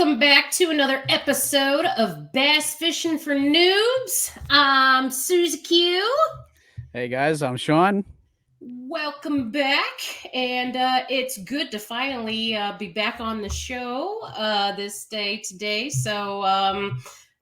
Welcome back to another episode of Bass Fishing for Noobs. I'm Susie Q. Hey guys, I'm Sean. Welcome back, and it's good to finally be back on the show this day today. So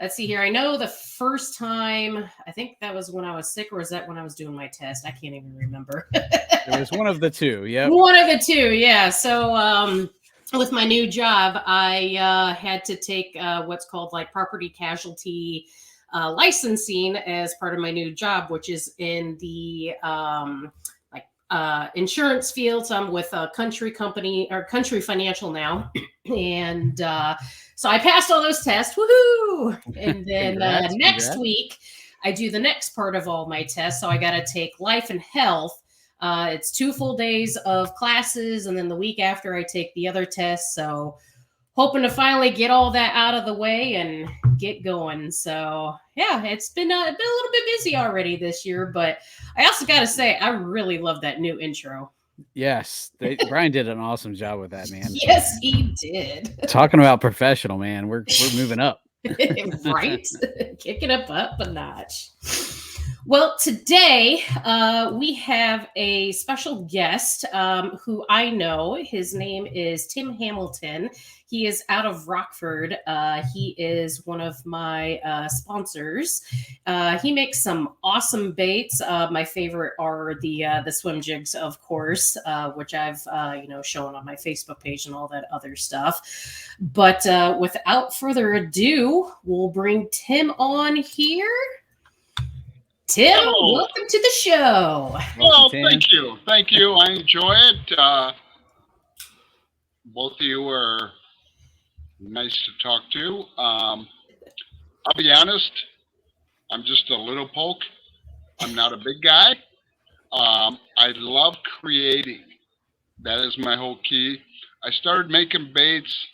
let's see here. I know the first time, I think that was when I was sick, or was that when I was doing my test? I can't even remember. It was one of the two. Yeah, one of the two. Yeah. So with my new job, I had to take what's called like property casualty licensing as part of my new job, which is in the insurance field. So I'm with a country company or Country Financial now. And so I passed all those tests. Woohoo! And then next week, I do the next part of all my tests. So I got to take life and health. It's 2 full days of classes, and then the week after I take the other tests. So hoping to finally get all that out of the way and get going. So yeah, it's been a little bit busy already this year, but I also got to say, I really love that new intro. Yes, Brian did an awesome job with that, man. Yes, he did. Talking about professional, man, we're moving up. Right? Kicking up a notch. Well, today we have a special guest who I know. His name is Tim Hamilton. He is out of Rockford. He is one of my sponsors. He makes some awesome baits. My favorite are the swim jigs, of course, which I've shown on my Facebook page and all that other stuff. But without further ado, we'll bring Tim on here. Tim, hello. Welcome to the show. Well, thank you. Thank you. I enjoy it. Both of you are nice to talk to. I'll be honest, I'm just a little poke. I'm not a big guy. I love creating. That is my whole key. I started making baits,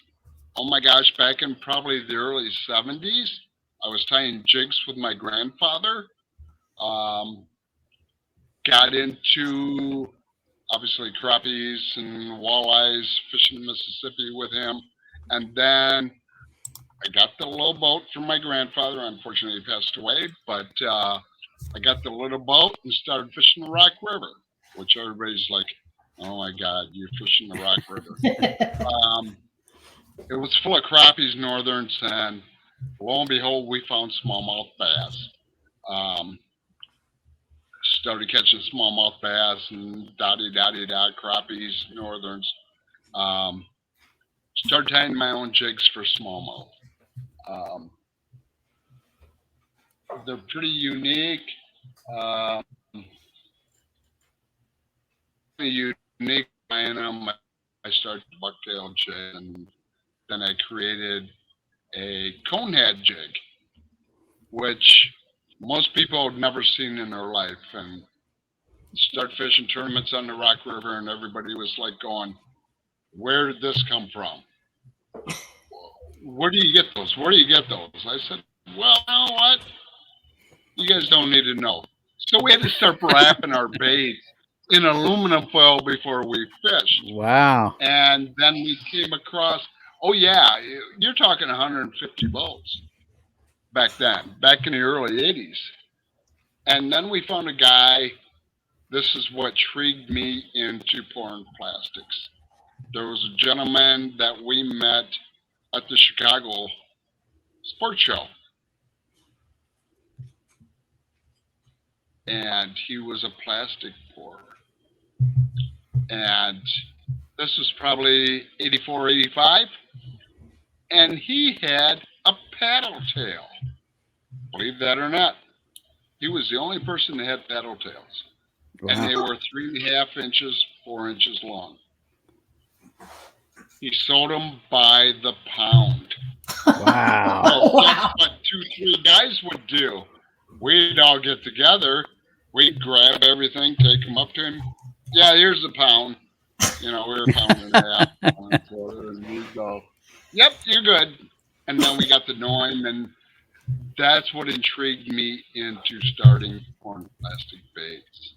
oh my gosh, back in probably the early 70s. I was tying jigs with my grandfather. Got into obviously crappies and walleyes fishing Mississippi with him, and then I got the little boat from my grandfather. Unfortunately, he passed away, but I got the little boat and started fishing the Rock River, which everybody's like, "Oh my God, you're fishing the Rock River." It was full of crappies, northerns, and lo and behold, we found smallmouth bass. Started catching smallmouth bass and dotty-dotty-dot crappies, northerns. Started tying my own jigs for smallmouth. They're pretty unique. Unique tying them. I started the bucktail jig, and then I created a conehead jig, which most people have never seen in their life, and start fishing tournaments on the Rock River, and everybody was like going, "Where did this come from? Where do you get those? Where do you get those?" I said, "Well, you know what? You guys don't need to know." So we had to start wrapping our baits in aluminum foil before we fished. Wow. And then we came across, oh yeah, you're talking 150 boats. Back then, back in the early 80s. And then we found a guy, this is what intrigued me into pouring plastics. There was a gentleman that we met at the Chicago Sports Show. And he was a plastic pourer. And this was probably 84, 85. And he had a paddle tail. Believe that or not, he was the only person that had paddle tails. Wow. And they were 3.5 inches, 4 inches long. He sold them by the pound. Wow. So that's what 2-3 guys would do. We'd all get together. We'd grab everything, take them up to him. Yeah, here's a pound. You know, we were a pound and a half, pound and a quarter, and we'd go, "Yep, you're good." And then we got to know him, and that's what intrigued me into starting pouring plastic baits.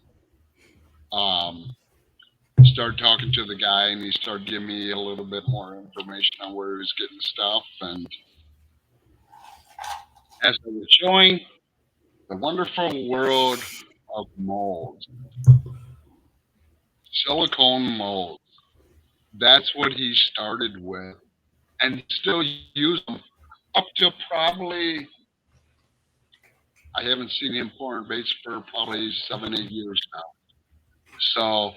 started talking to the guy, and he started giving me a little bit more information on where he was getting stuff. And as I was showing the wonderful world of molds, silicone molds, that's what he started with, and he still uses them up till probably, I haven't seen him pouring baits for probably 7, 8 years now. So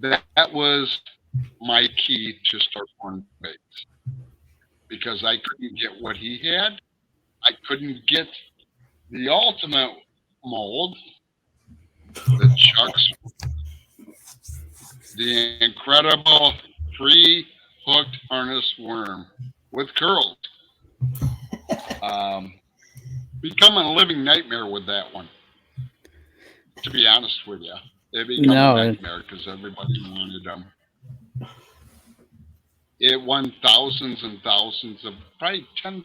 that was my key to start pouring baits, because I couldn't get what he had. I couldn't get the ultimate mold, the Chuck's, the incredible free-hooked harness worm with curls. Become a living nightmare with that one. To be honest with you, it became a nightmare because everybody wanted them. It won thousands and thousands of, probably $10,000.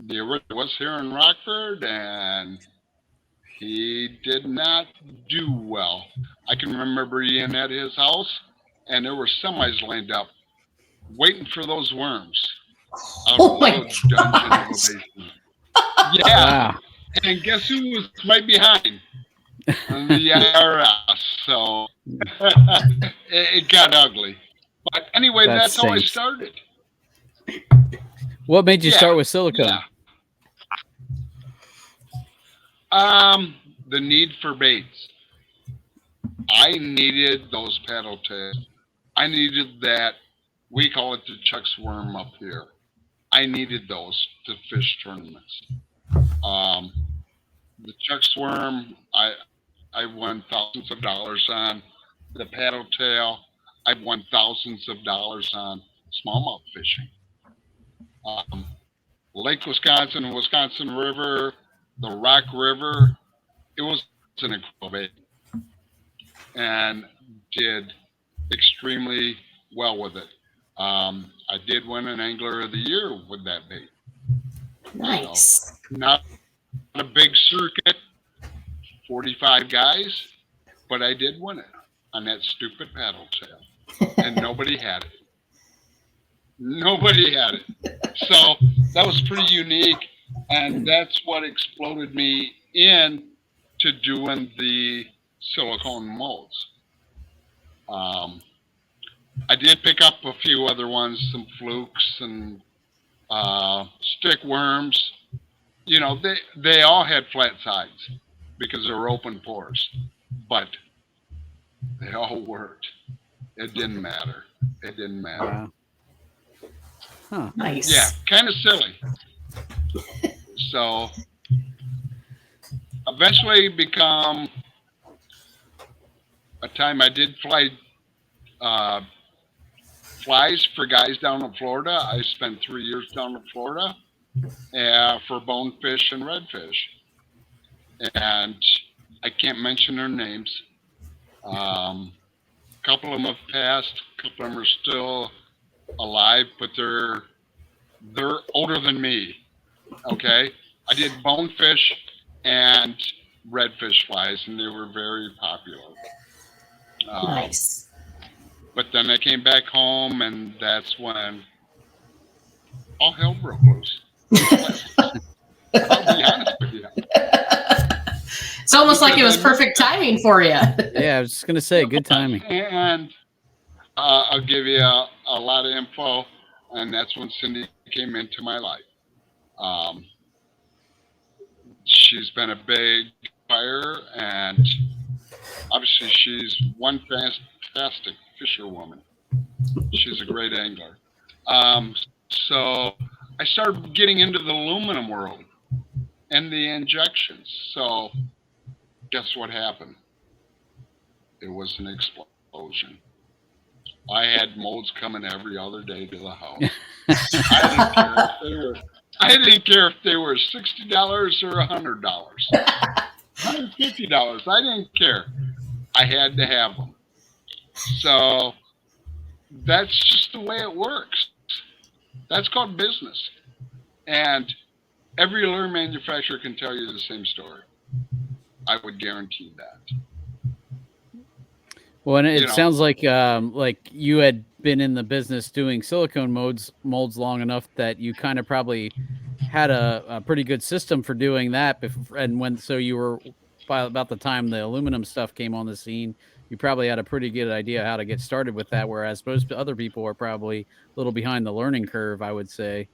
The original was here in Rockford, and he did not do well. I can remember being at his house, and there were semis lined up waiting for those worms. Oh my gosh. Yeah. Wow. And guess who was right behind? The IRS. So it got ugly. But anyway, that's how I started. What made you start with silicone? The need for baits. I needed those paddle tails. I needed that. We call it the Chuck's worm up here. I needed those to fish tournaments. The Chuck's worm, I won thousands of dollars on. The paddle tail, I won thousands of dollars on smallmouth fishing. Lake Wisconsin, Wisconsin River, the Rock River, it was an incredible bait, and did extremely well with it. I did win an Angler of the Year with that bait. Nice. So, not a big circuit, 45 guys, but I did win it on that stupid paddle tail, and nobody had it. Nobody had it. So that was pretty unique, and that's what exploded me in to doing the silicone molds. I did pick up a few other ones, some flukes and stick worms. You know, they all had flat sides because they were open pores, but they all worked. It didn't matter. It didn't matter. Wow. Huh. Nice. Yeah, kind of silly. So eventually become a time I did fly flies for guys down in Florida. I spent 3 years down in Florida for bonefish and redfish. And I can't mention their names. A couple of them have passed. A couple of them are still alive, but they're older than me. Okay, I did bonefish and redfish flies, and they were very popular. Nice. But then I came back home, and that's when all hell broke loose. I'll be honest with you. It's almost like it was perfect timing for you. Yeah, I was just going to say, good timing. And I'll give you a lot of info, and that's when Cindy came into my life. She's been a big fire, and obviously she's one fantastic fisherwoman. She's a great angler. So I started getting into the aluminum world and the injections. So guess what happened? It was an explosion. I had molds coming every other day to the house. I didn't care if they were $60 or $100. $150. I didn't care. I had to have them. So that's just the way it works. That's called business. And every lure manufacturer can tell you the same story. I would guarantee that. Well, and it You know. sounds like you had been in the business doing silicone molds long enough that you kind of probably had a pretty good system for doing that. So you were, by about the time the aluminum stuff came on the scene, you probably had a pretty good idea how to get started with that. Whereas most other people are probably a little behind the learning curve, I would say.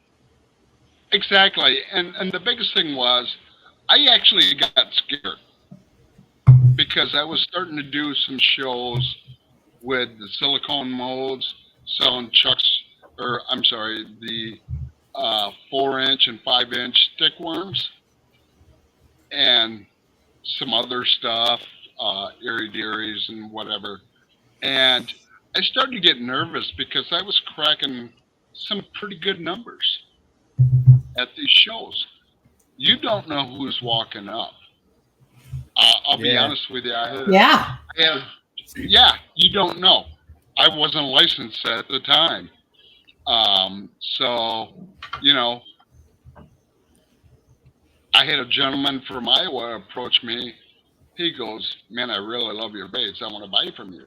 Exactly. And the biggest thing was I actually got scared because I was starting to do some shows with the silicone molds, selling chucks, or I'm sorry, the 4-inch and 5-inch stick worms, and some other stuff, eerie dearies and whatever. And I started to get nervous because I was cracking some pretty good numbers at these shows. You don't know who's walking up. I'll be honest with you. Yeah. Yeah, you don't know. I wasn't licensed at the time. So, you know, I had a gentleman from Iowa approach me. He goes, "Man, I really love your baits. I want to buy from you."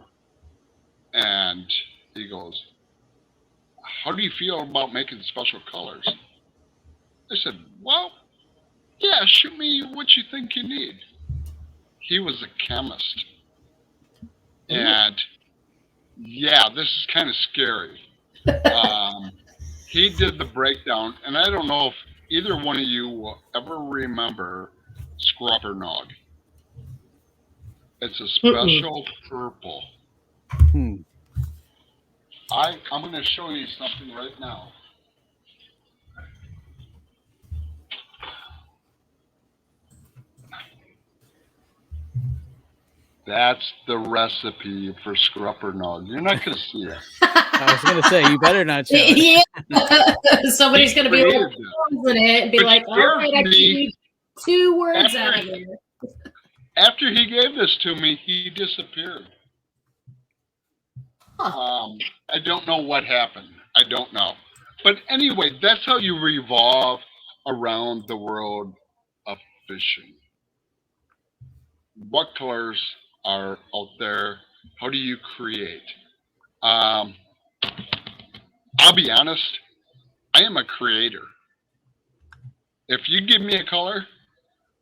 And he goes, "How do you feel about making special colors?" I said, "Well, yeah, shoot me what you think you need." He was a chemist. And yeah, this is kind of scary. He did the breakdown, and I don't know if either one of you will ever remember Scrubber Nog. It's a special purple. Hmm. I'm going to show you something right now. That's the recipe for Scrubber Nog. You're not going to see it. I was going to say, you better not show it. Yeah. Somebody's going to be like, in it and be like, all right, I can read 2 words out of it. After he gave this to me, he disappeared. I don't know what happened. I don't know. But anyway, that's how you revolve around the world of fishing. What colors are out there? How do you create? I'll be honest, I am a creator. If you give me a color,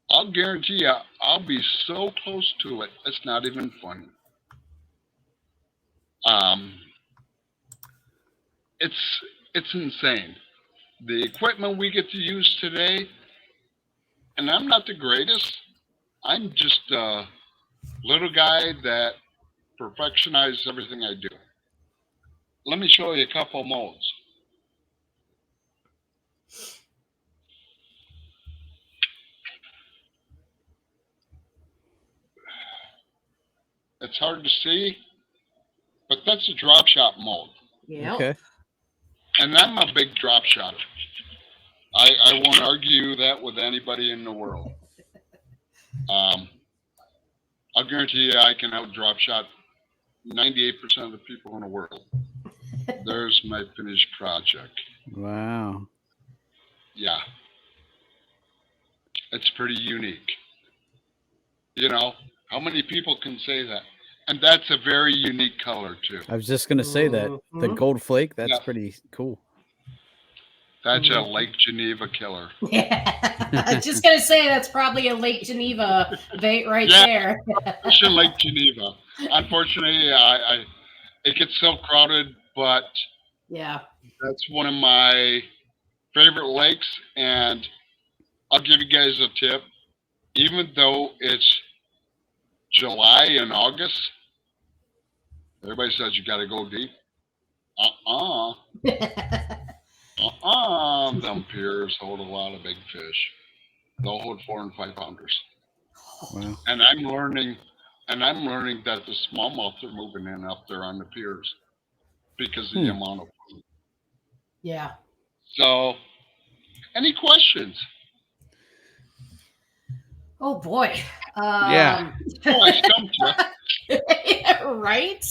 I'll guarantee you I'll be so close to it, it's not even funny. It's insane. The equipment we get to use today, and I'm not the greatest. I'm just a little guy that perfectionizes everything I do. Let me show you a couple molds. It's hard to see, but that's a drop shot mold. Yeah. Okay. And I'm a big drop shotter. I won't argue that with anybody in the world. I'll guarantee you I can out drop shot 98% of the people in the world. There's my finished project. Wow. Yeah. It's pretty unique. You know, how many people can say that? And that's a very unique color too. I was just going to say that. The gold flake, that's pretty cool. That's a Lake Geneva killer. Yeah. I was just going to say that's probably a Lake Geneva bait right there. It's in Lake Geneva. Unfortunately, it gets so crowded, but yeah, that's one of my favorite lakes. And I'll give you guys a tip. Even though it's July and August, everybody says you got to go deep. Them piers hold a lot of big fish. They'll hold 4 and 5 pounders. Wow. And I'm learning that the smallmouths are moving in up there on the piers because of the amount of food. Yeah. So, any questions? Oh boy. Yeah. Oh, I stumped you. Yeah, right.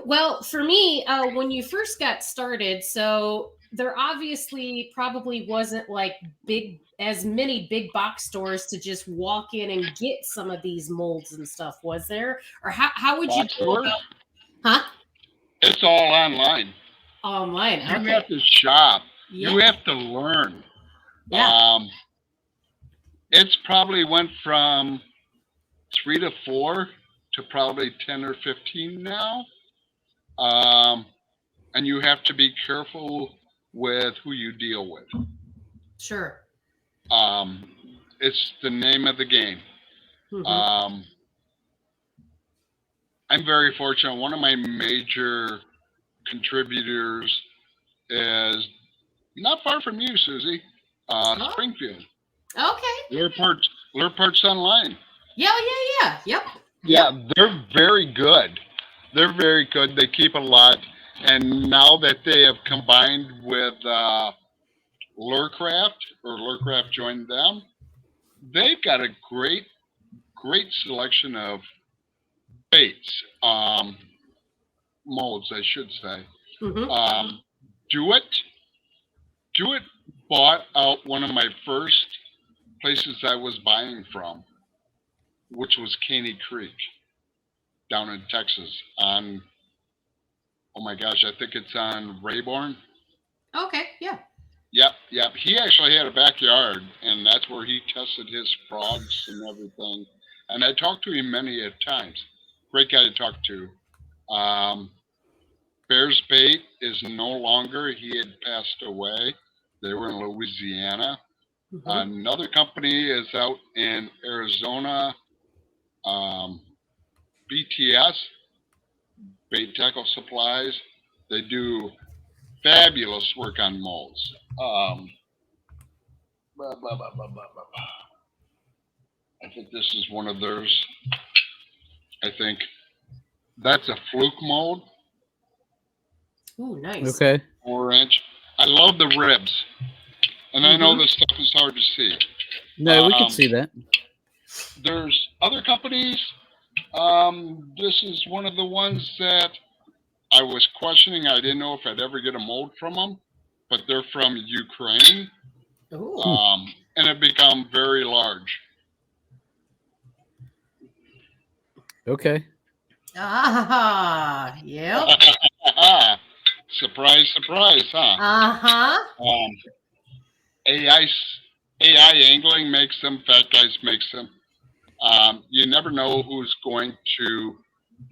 Well, for me, when you first got started, so there obviously probably wasn't like as many big box stores to just walk in and get some of these molds and stuff, was there? Or how would you Box go stores? about? Huh? It's all online. Online. You Okay. have to shop. Yeah. You have to learn. Yeah. It's probably went from 3 to 4 to probably 10 or 15 now. And you have to be careful with who you deal with. Sure. It's the name of the game. Mhm. I'm very fortunate. One of my major contributors is not far from you, Susie. Oh. Springfield. Okay. Lure Parts Online. Yeah. Yep. Yeah, they're very good. They're very good. They keep a lot. And now that they have combined with Lurecraft, or Lurecraft joined them, they've got a great selection of baits, molds, I should say. Mhm. Do it bought out one of my first places I was buying from, which was Caney Creek down in Texas on, oh my gosh, I think it's on Rayborn. Okay. Yeah. Yep. He actually had a backyard, and that's where he tested his frogs and everything. And I talked to him many a times. Great guy to talk to. Bear's Bait is no longer. He had passed away. They were in Louisiana. Mhm. Another company is out in Arizona. BTS, Bait Tackle Supplies. They do fabulous work on molds. Blah, blah, blah, blah, blah, blah. I think this is one of theirs. I think that's a fluke mold. Ooh, nice. Okay. 4-inch. I love the ribs. And I know this stuff is hard to see. No, we can see that. There's other companies. This is one of the ones that I was questioning. I didn't know if I'd ever get a mold from them, but they're from Ukraine. Ooh. And have become very large. Okay. Ah, yep. Surprise, huh? Uh-huh. AI, AI angling makes them. Fat Guys makes them. You never know who's going to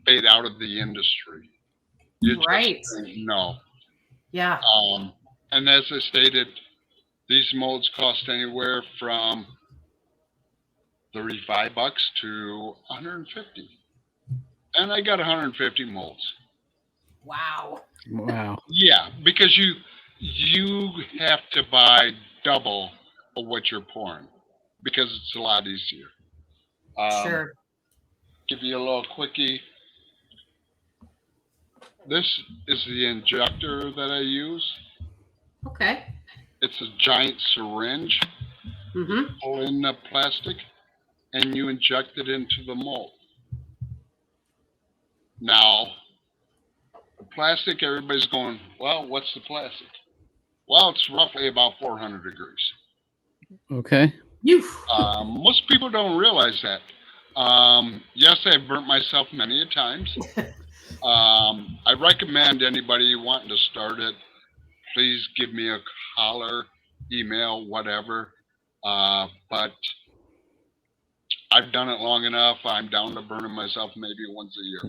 fade out of the industry. You Right. just don't know. Yeah. And as I stated, these molds cost anywhere from $35 to $150. And I got 150 molds. Wow. Wow. Yeah, because you have to buy double of what you're pouring because it's a lot easier. Sure. Give you a little quickie. This is the injector that I use. Okay. It's a giant syringe. Mm-hmm. Pull in the plastic and you inject it into the mold. Now, the plastic, everybody's going, well, what's the plastic? Well, it's roughly about 400 degrees. Okay. Most people don't realize that. Yes, I've burnt myself many a times. I recommend anybody wanting to start it, please give me a holler, email, whatever. But I've done it long enough. I'm down to burning myself maybe once a year.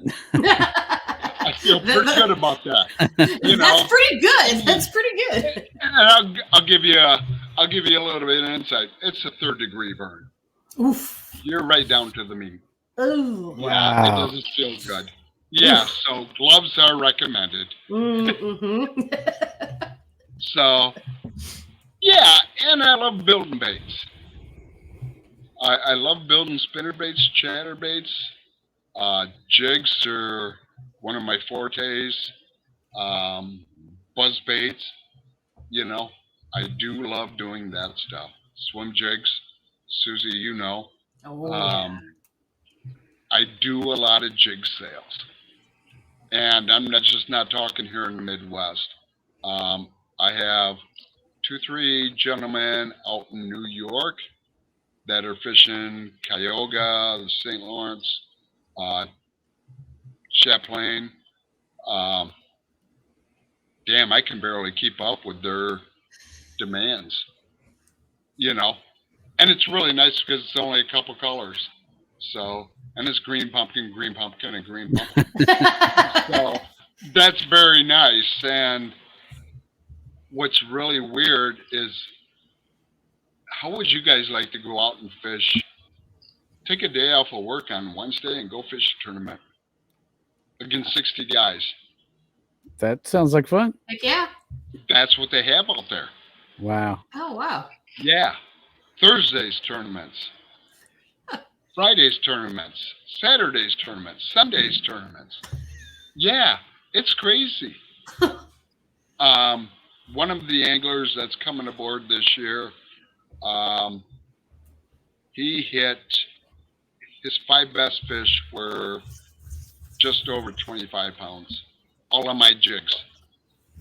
I feel pretty good about that. You know, that's pretty good. That's pretty good. And I'll give you a little bit of insight. It's a 3rd degree burn. Oof. You're right down to the meat. Ooh. Yeah, Wow. it doesn't feel good. Yeah, so gloves are recommended. Mm-hmm. So, yeah, and I love building baits. I love building spinner baits, chatter baits. Jigs are one of my fortes. Buzz baits, you know, I do love doing that stuff. Swim jigs, Susie, you know. Oh, yeah. I do a lot of jig sales. And I'm just not talking here in the Midwest. I have 3 gentlemen out in New York that are fishing Cuyahoga, the St. Lawrence, uh, Champlain. Um, damn, I can barely keep up with their demands, you know. And it's really nice because it's only a couple colors. So, and it's green pumpkin, and green pumpkin. So that's very nice. And what's really weird is how would you guys like to go out and fish? Take a day off of work on Wednesday and go fish a tournament against 60 guys. That sounds like fun. Heck yeah. That's what they have out there. Wow. Oh, wow. Yeah. Thursdays tournaments, Fridays tournaments, Saturdays tournaments, Sundays tournaments. Yeah, it's crazy. One of the anglers that's coming aboard this year, he hit his 5 best fish were just over 25 pounds, all on my jigs.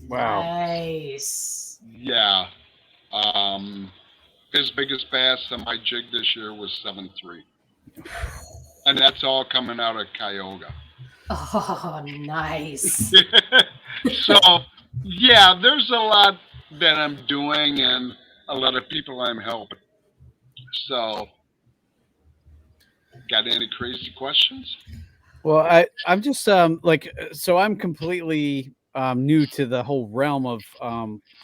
Wow. Nice. Yeah. His biggest bass on my jig this year was 7.3. And that's all coming out of Cuyahoga. Oh, nice. So, yeah, there's a lot that I'm doing and a lot of people I'm helping. So, got any crazy questions? Well, I'm just like, so I'm completely new to the whole realm of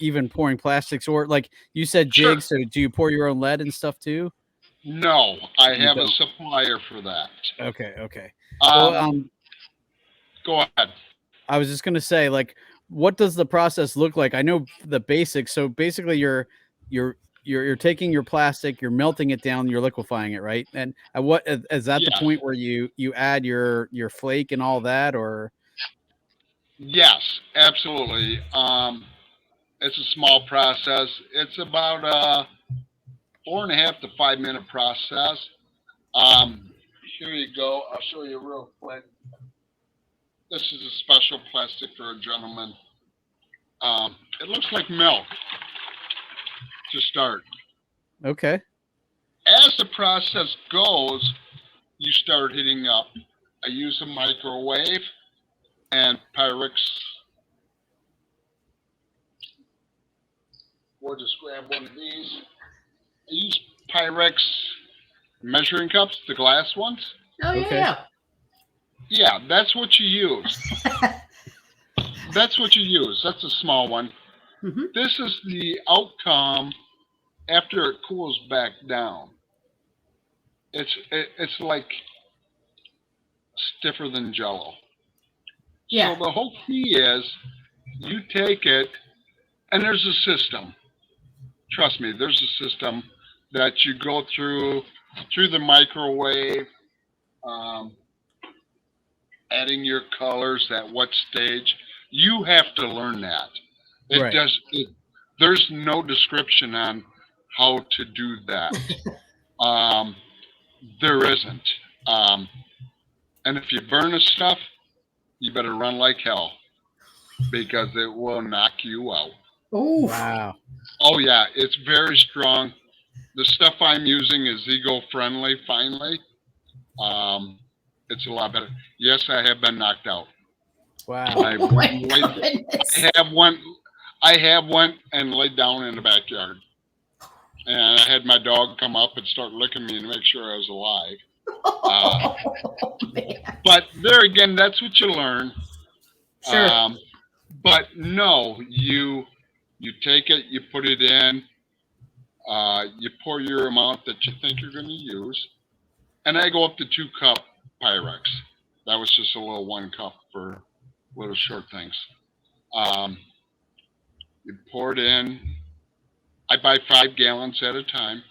even pouring plastics, or like you said jigs. Sure. So do you pour your own lead and stuff too? No, I You have a don't. supplier for that. Okay. Um, Well, Go ahead. I was just gonna say, like, what does the process look like? I know the basics. So basically, you're taking your plastic, you're melting it down, you're liquefying it, right? And at what is that the Yes. point where you add your flake and all that, or? Yes, absolutely. It's a small process. It's about a 4.5 to 5 minute process. Here you go. I'll show you real quick. This is a special plastic for a gentleman. It looks like milk to start. Okay. As the process goes, you start heating up. I use a microwave and Pyrex. We'll just grab one of these. I use Pyrex measuring cups, the glass ones. Oh, yeah, Okay. yeah. Yeah, that's what you use. That's what you use. That's a small one. Mhm. This is the outcome after it cools back down. It's like stiffer than Jello. Yeah. So the whole key is you take it, and there's a system. Trust me, there's a system that you go through the microwave, um, adding your colors at what stage. You have to learn that. It Right. does. There's no description on how to do that. There isn't. And if you burn the stuff, you better run like hell because it will knock you out. Oof. Wow. Oh yeah, it's very strong. The stuff I'm using is eco-friendly. Finally, it's a lot better. Yes, I have been knocked out. Wow. I Oh, went my and laid, goodness. I have went and laid down in the backyard, and I had my dog come up and start licking me to make sure I was alive. Oh, man. But there again, that's what you learn. Sure. But no, you take it, you put it in, you pour your amount that you think you're going to use, and I go up to 2 cup Pyrex. That was just a little 1 cup for little short things. You pour it in. I buy 5 gallons at a time.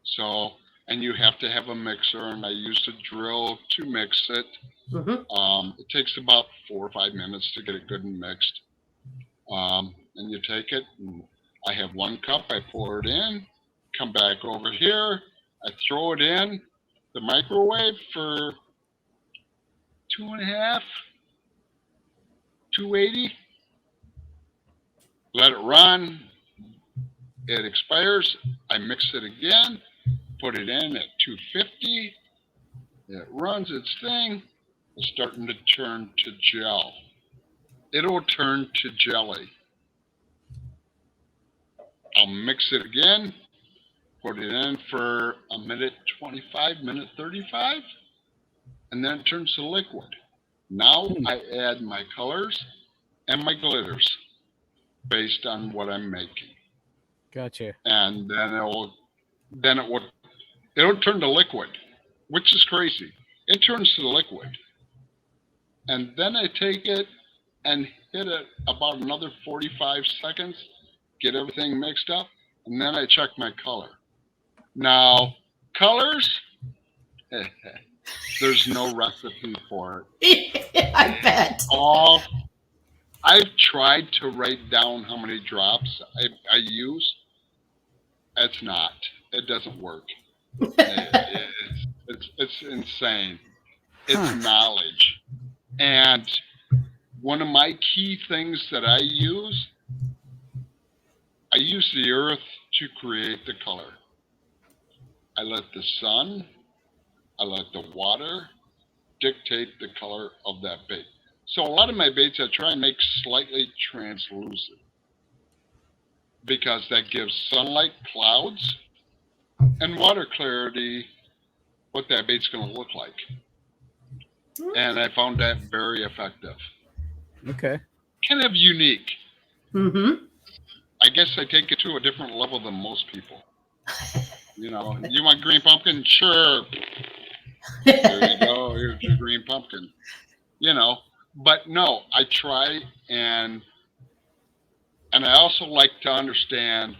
So, and you have to have a mixer, and I use a drill to mix it. Mhm. It takes about 4 or 5 minutes to get it good and mixed. And you take it, and I have 1 cup, I pour it in, come back over here, I throw it in the microwave for 2.5, 280. let it run. It expires. I mix it again, put it in at 250. It runs its thing. It's starting to turn to gel. It'll turn to jelly. I'll mix it again, put it in for a minute 25, minute 35, and then it turns to liquid. Now I add my colors and my glitters based on what I'm making. Gotcha. And then it'll turn to liquid, which is crazy. It turns to liquid. And then I take it and hit it about another 45 seconds, get everything mixed up, and then I check my color. Now, colors, there's no recipe for it. I bet. I've tried to write down how many drops I use. It doesn't work. It's insane. It's knowledge. And one of my key things that I use the earth to create the color. I let the sun, I let the water dictate the color of that bait. So a lot of my baits I try and make slightly translucent because that gives sunlight, clouds, and water clarity what that bait's going to look like. And I found that very effective. Okay. Kind of unique. Mm-hmm. I guess I take it to a different level than most people. You know, you want green pumpkin? Sure. There you go. Here's your green pumpkin. You know, but no, I try and I also like to understand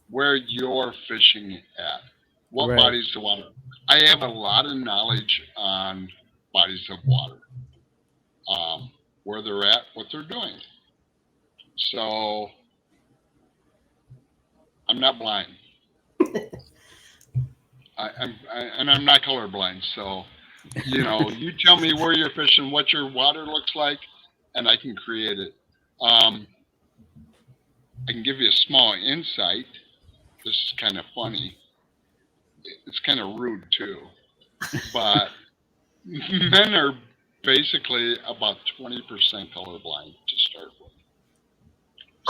where you're fishing at. What Right. bodies of water? I have a lot of knowledge on bodies of water, where they're at, what they're doing. So I'm not blind. I'm not colorblind. So, you know, you tell me where you're fishing, what your water looks like, and I can create it. I can give you a small insight. This is kind of funny. It's kind of rude too, but men are basically about 20% colorblind to start with.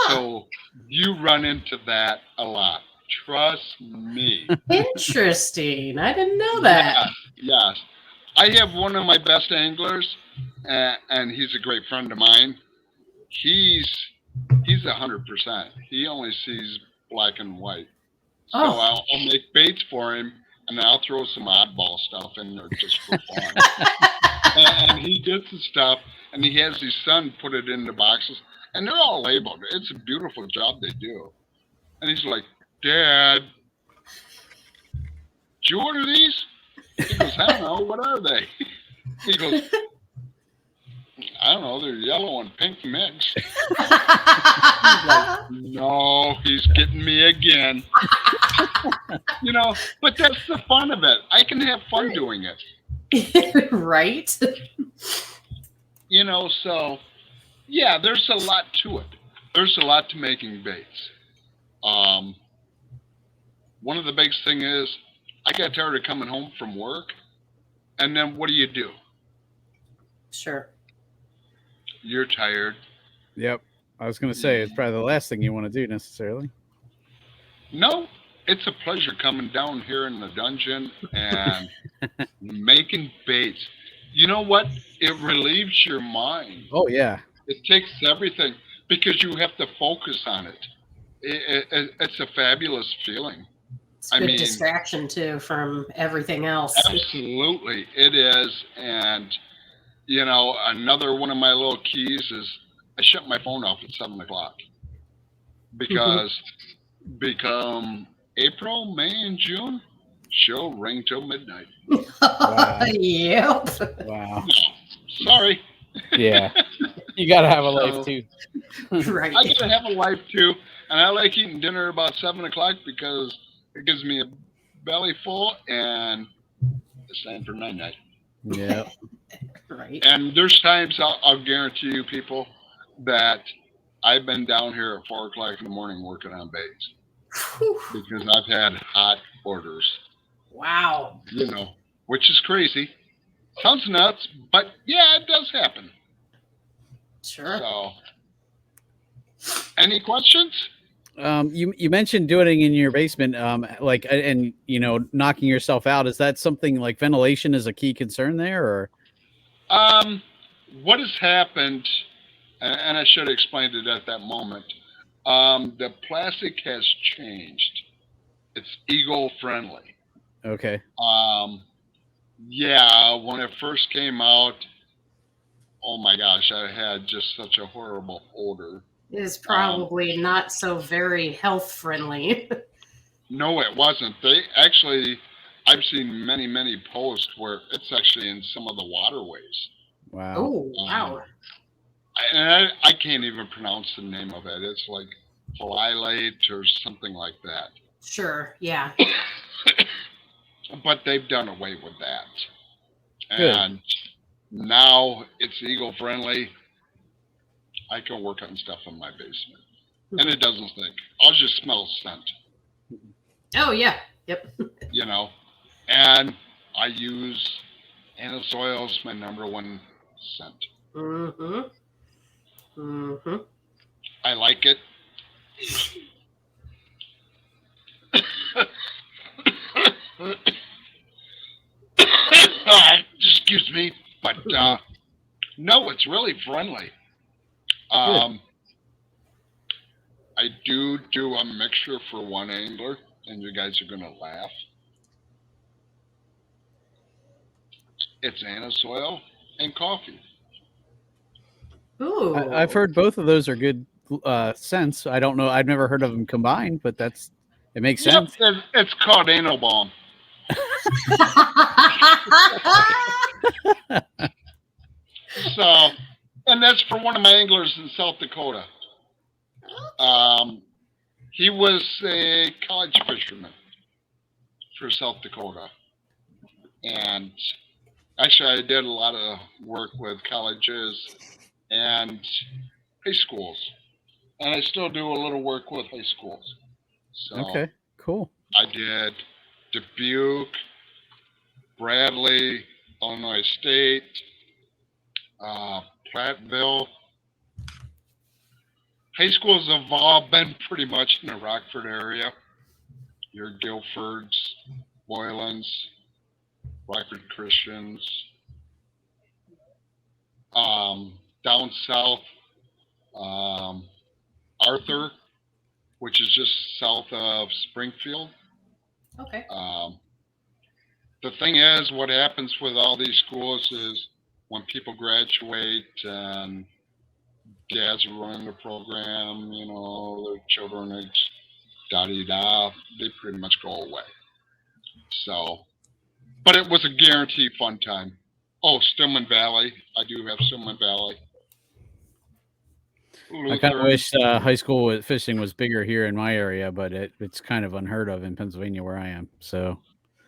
So you run into that a lot. Trust me. Interesting. I didn't know that. Yes. I have one of my best anglers, and he's a great friend of mine. He's 100%. He only sees black and white. So I'll make baits for him, and I'll throw some oddball stuff in there just for fun. and he gets the stuff, and he has his son put it into boxes, and they're all labeled. It's a beautiful job they do. And he's like, Dad, did you order these? He goes, I don't know. What are they? He goes, I don't know. They're yellow and pink mixed. Like, no, he's getting me again. You know, but that's the fun of it. I can have fun doing it. Right? You know, so yeah, there's a lot to it. There's a lot to making baits. One of the biggest thing is I got tired of coming home from work, and then what do? Sure. You're tired. Yep. I was going to say, it's probably the last thing you want to do necessarily. No, it's a pleasure coming down here in the dungeon and making baits. You know what? It relieves your mind. Oh, yeah. It takes everything because you have to focus on it. It's a fabulous feeling. It's a good distraction, too, from everything else. Absolutely. It is. And, you know, another one of my little keys is I shut my phone off at 7 o'clock because become April, May, and June, she'll ring till midnight. Wow. Yep. Wow. No, sorry. Yeah. You got to have a life, too. Right. I got to have a life, too. And I like eating dinner about 7 o'clock because it gives me a belly full and it's time for night-night. Yeah. Right. And there's times I'll guarantee you people that I've been down here at 4 o'clock in the morning working on baits Whew. because I've had hot orders, Wow. which is crazy. Sounds nuts, but yeah, it does happen. Sure. So, any questions? You mentioned doing it in your basement, like, and knocking yourself out. Is that something like ventilation is a key concern there, or? What has happened, and I should have explained it at that moment. The plastic has changed. It's eco-friendly. Okay. Yeah, when it first came out, oh my gosh, I had just such a horrible odor. It is probably not so very health friendly. No, it wasn't. I've seen many, many posts where it's actually in some of the waterways. Wow. Oh, wow. I can't even pronounce the name of it. It's like Filylate or something like that. Sure, yeah. But they've done away with that. Good. And now it's eco-friendly. I can work on stuff in my basement. And it doesn't stink. I'll just smell scent. Oh, yeah. Yep. And I use anise oil as my number one scent. Mm-hmm. Mm-hmm. I like it. Excuse me, but no, it's really friendly. I do a mixture for one angler, and you guys are gonna laugh. It's anise oil and coffee. Ooh. I've heard both of those are good scents. I don't know. I've never heard of them combined, but it makes sense. It's called anal balm. So, and that's for one of my anglers in South Dakota. He was a college fisherman for South Dakota. And actually, I did a lot of work with colleges and high schools. And I still do a little work with high schools. So Okay, cool. I did Dubuque, Bradley, Illinois State, Platteville. High schools have all been pretty much in the Rockford area. Your Guilfords, Boylans, Rockford Christians. Down south, Arthur, which is just south of Springfield. Okay. The thing is, what happens with all these schools is when people graduate and dads are running the program, their children are da-di-da, they pretty much go away. So, but it was a guaranteed fun time. Oh, Stillman Valley. I do have Stillman Valley. I kind of wish high school fishing was bigger here in my area, but it's kind of unheard of in Pennsylvania where I am. So.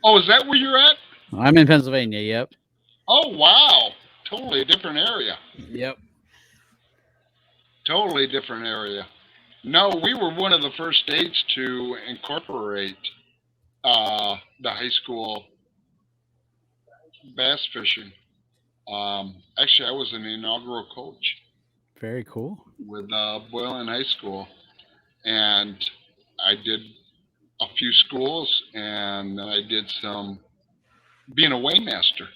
Oh, is that where you're at? I'm in Pennsylvania. Yep. Oh, wow. Totally different area. Yep. Totally different area. No, we were one of the first states to incorporate the high school bass fishing. Actually, I was an inaugural coach. Very cool. With Boylan High School. And I did a few schools, and I did some being a weighmaster.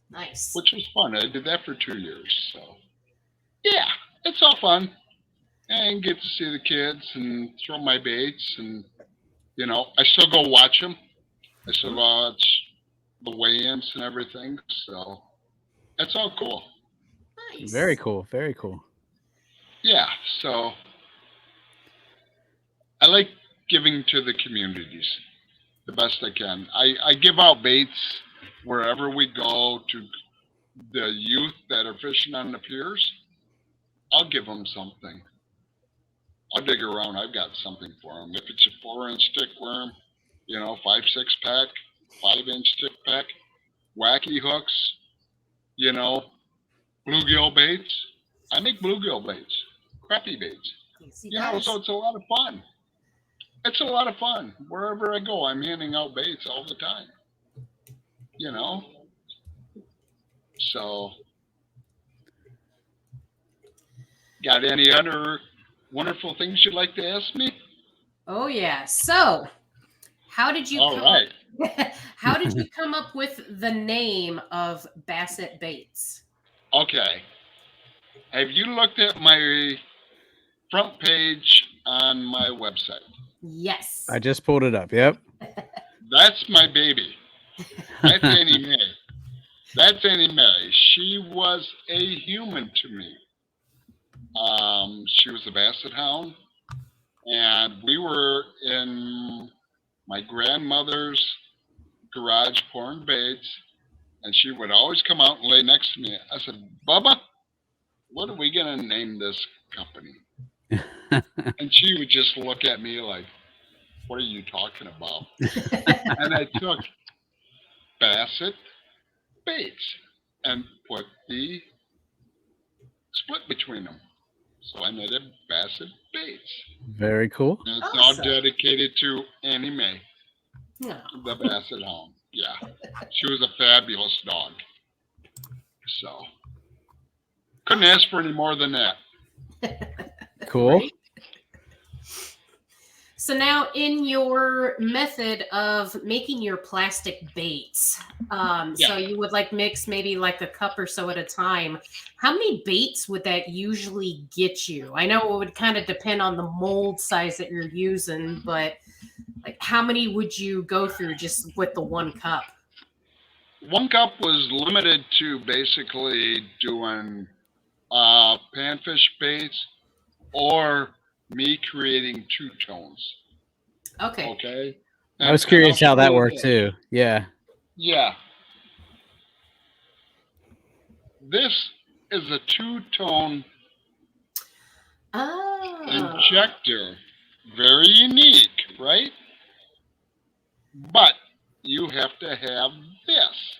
Nice. Which was fun. I did that for 2 years. So, yeah, it's all fun. And get to see the kids and throw my baits. And, I still go watch them. I still watch the weigh-ins and everything. So, that's all cool. Nice. Very cool. Very cool. Yeah, so I like giving to the communities the best I can. I give out baits wherever we go to the youth that are fishing on the piers. I'll give them something. I'll dig around. I've got something for them. If it's a 4-inch stick worm, 5-6 pack, 5-inch stick pack, wacky hooks, bluegill baits. I make bluegill baits. crappie baits. Yes, he You know, does. so it's a lot of fun. It's a lot of fun. Wherever I go, I'm handing out baits all the time. You know? So, got any other wonderful things you'd like to ask me? Oh yeah. So, how did you All come right. how did you come up with the name of Bass-Ett Baits? Okay. Have you looked at my front page on my website? Yes. I just pulled it up. Yep. That's my baby. That's Annie Mae. That's Annie Mae. She was a human to me. She was a basset hound, and we were in my grandmother's garage pouring baits, and she would always come out and lay next to me. I said, Bubba, what are we going to name this company? And she would just look at me like, what are you talking about? And I took Bass-Ett Baits and put the split between them. So I made it Bass-Ett Baits. Very cool. And it's Awesome. all dedicated to Annie Mae, Oh. the Bass-Ett Hound. Yeah. She was a fabulous dog. So couldn't ask for any more than that. Cool. Right? So now, in your method of making your plastic baits, so you would like mix maybe like a cup or so at a time. How many baits would that usually get you? I know it would kind of depend on the mold size that you're using, but like how many would you go through just with the one cup? One cup was limited to basically doing panfish baits or me creating two tones. Okay. Okay. I was curious how that worked Yeah. too. Yeah. Yeah. This is a two-tone Oh. injector. Very unique, right? But you have to have this.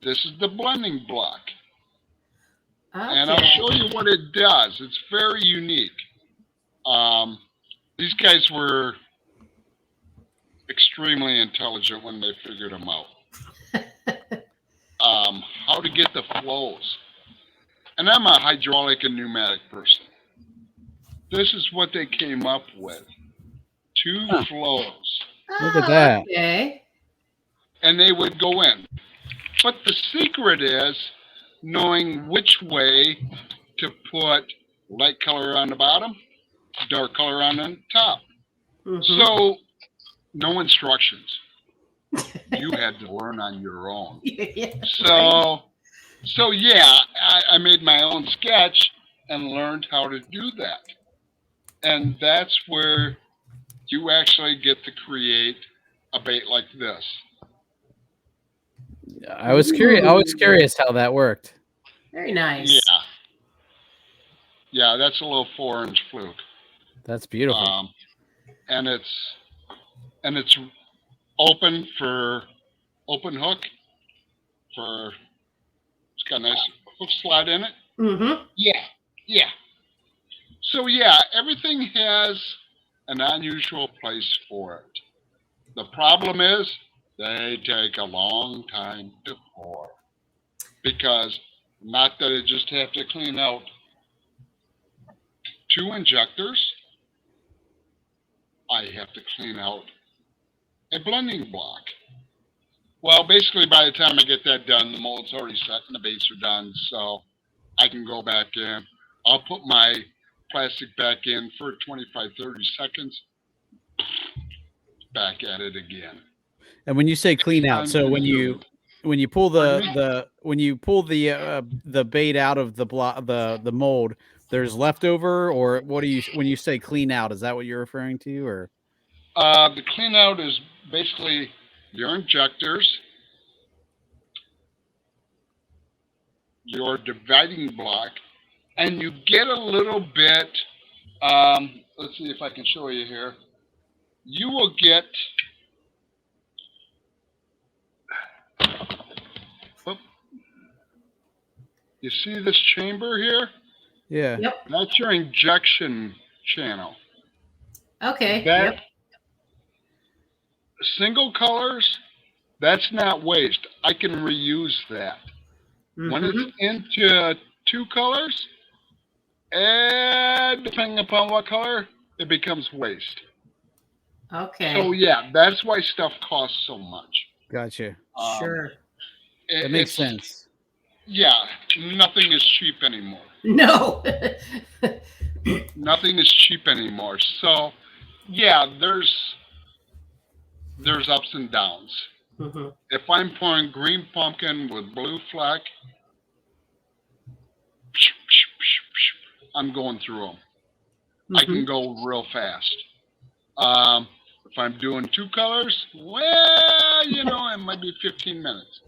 This is the blending block. And I'll show you what it does. It's very unique. These guys were extremely intelligent when they figured them out. How to get the flows. And I'm a hydraulic and pneumatic person. This is what they came up with. Two flows. Look at that. Okay. And they would go in. But the secret is knowing which way to put light color on the bottom, dark color on the top. Mm-hmm. So, no instructions. You had to learn on your own. Yeah, So yeah, I made my own sketch and learned how to do that. And that's where you actually get to create a bait like this. I was curious how that worked. Very nice. Yeah. Yeah, that's a little 4-inch fluke. That's beautiful. And it's open for open hook. It's got a nice hook slide in it. Mm-hmm. Yeah. So yeah, everything has an unusual place for it. The problem is they take a long time to pour. Because not that I just have to clean out 2 injectors, I have to clean out a blending block. Well, basically by the time I get that done, the mold's already set and the baits are done, so I can go back in. I'll put my plastic back in for 25, 30 seconds, back at it again. And when you say clean out, so when you pull the bait out of the mold, there's leftover, or what do you when you say clean out? Is that what you're referring to, or? The clean out is basically your injectors, your dividing block, and you get a little bit. Let's see if I can show you here. You will get. You see this chamber here? Yeah. Yep. That's your injection channel. Okay. That Yep. single colors, that's not waste. I can reuse that. When it's into 2 colors, and depending upon what color, it becomes waste. Okay. So yeah, that's why stuff costs so much. Gotcha. Sure. That makes It's, sense. yeah, nothing is cheap anymore. No. Nothing is cheap anymore. So yeah, there's ups and downs. If I'm pouring green pumpkin with blue fleck, I'm going through them. I can go real fast. If I'm doing 2 colors, well, you know, it might be 15 minutes.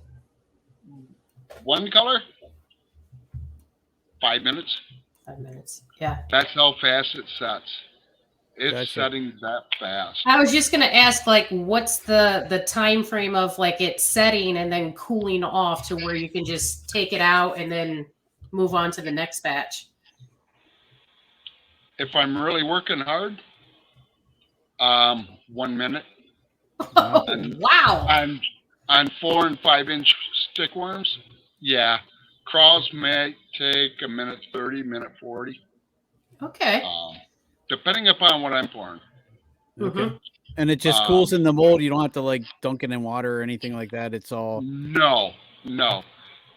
1 color, 5 minutes. 5 minutes. Yeah. That's how fast it sets. It's Gotcha. setting that fast. I was just gonna ask, like, what's the time frame of like it setting and then cooling off to where you can just take it out and then move on to the next batch? If I'm really working hard, 1 minute. Oh, And wow. on 4 and 5 inch stickworms, yeah, crawls may take a minute 30, minute 40. Okay. Depending upon what I'm pouring. Okay. And it just cools in the mold. You don't have to like dunk it in water or anything like that. It's all. No.